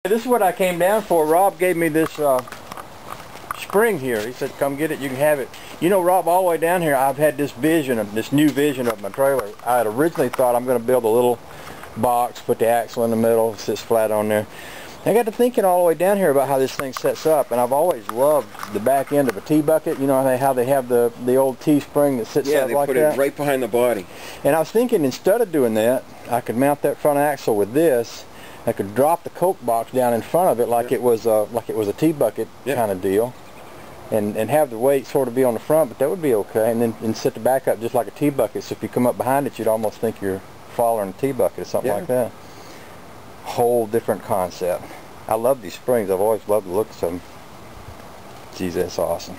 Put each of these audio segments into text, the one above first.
This is what I came down for. Rob gave me this spring here. He said, come get it, you can have it. You know, Rob, all the way down here, I've had this new vision of my trailer. I had originally thought I'm going to build a little box, put the axle in the middle, sits flat on there. I got to thinking all the way down here about how this thing sets up, and I've always loved the back end of a T-bucket. You know how they have the old T-spring that sits up like that? Yeah, they put it right behind the body. And I was thinking, instead of doing that, I could mount that front axle with this. I could drop the Coke box down in front of it like it was a T-bucket kind of deal, and have the weight sort of be on the front, but that would be okay. And then set the back up just like a T-bucket. So if you come up behind it, you'd almost think you're following a T-bucket or something like that. Whole different concept. I love these springs. I've always loved the looks of them. Geez, that's awesome.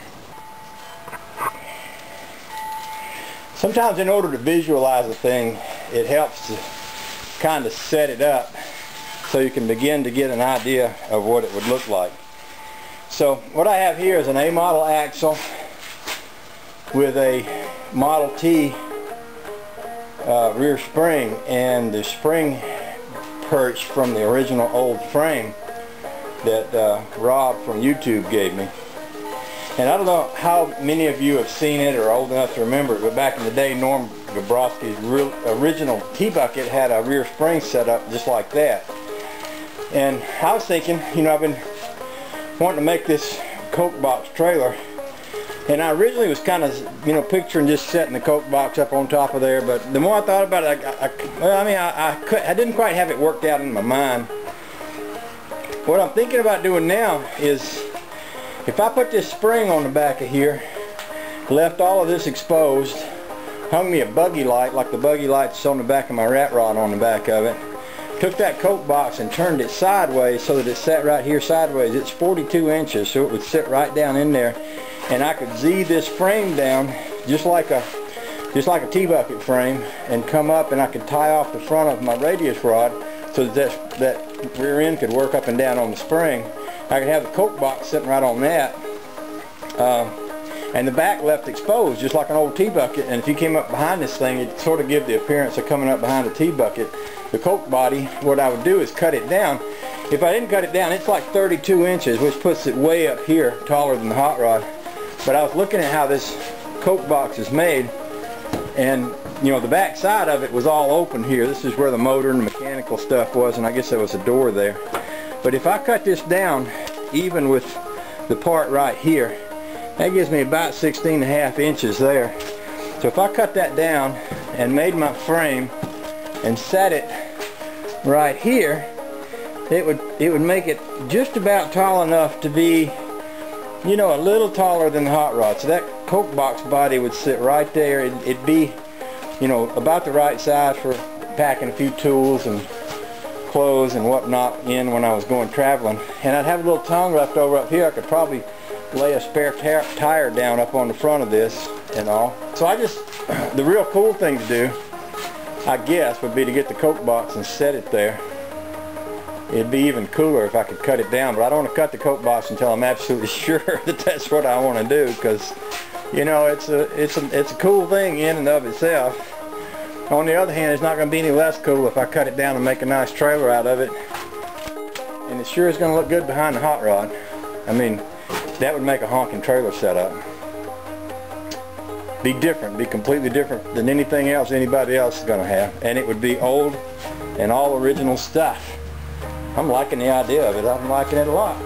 Sometimes in order to visualize a thing, it helps to kind of set it up so you can begin to get an idea of what it would look like. So what I have here is an A model axle with a Model T rear spring, and the spring perch from the original old frame that Rob from YouTube gave me. And I don't know how many of you have seen it or are old enough to remember it, but back in the day, Norm Gabrowski's original T-bucket had a rear spring set up just like that. And I was thinking, you know, I've been wanting to make this Coke box trailer, and I originally was kind of, you know, picturing just setting the Coke box up on top of there, but the more I thought about it, I didn't quite have it worked out in my mind. What I'm thinking about doing now is, if I put this spring on the back of here, left all of this exposed, hung me a buggy light like the buggy lights on the back of my rat rod on the back of it, took that Coke box and turned it sideways so that it sat right here sideways. It's 42 inches, so it would sit right down in there, and I could Z this frame down just like a T-bucket frame, and come up, and I could tie off the front of my radius rod so that rear end could work up and down on the spring. I could have the Coke box sitting right on that, and the back left exposed just like an old T-bucket. And if you came up behind this thing, it'd sort of give the appearance of coming up behind a T-bucket. The Coke body, what I would do is cut it down. If I didn't cut it down, it's like 32 inches, which puts it way up here, taller than the hot rod. But I was looking at how this Coke box is made, and you know, the back side of it was all open here. This is where the motor and the mechanical stuff was, and I guess there was a door there. But if I cut this down even with the part right here, that gives me about 16.5 inches there. So if I cut that down and made my frame and set it right here, it would make it just about tall enough to be, you know, a little taller than the hot rod. So that Coke box body would sit right there. It'd be, you know, about the right size for packing a few tools and clothes and whatnot in when I was going traveling. And I'd have a little tongue left over up here. I could probably lay a spare tire down up on the front of this and all. So the real cool thing to do, I guess, would be to get the Coke box and set it there. It'd be even cooler if I could cut it down, but I don't want to cut the Coke box until I'm absolutely sure that that's what I want to do, because, you know, it's a cool thing in and of itself. On the other hand, it's not going to be any less cool if I cut it down and make a nice trailer out of it. And it sure is going to look good behind the hot rod. I mean, that would make a honking trailer setup. Be different, be completely different than anything else anybody else is going to have. And it would be old and all original stuff. I'm liking the idea of it. I'm liking it a lot.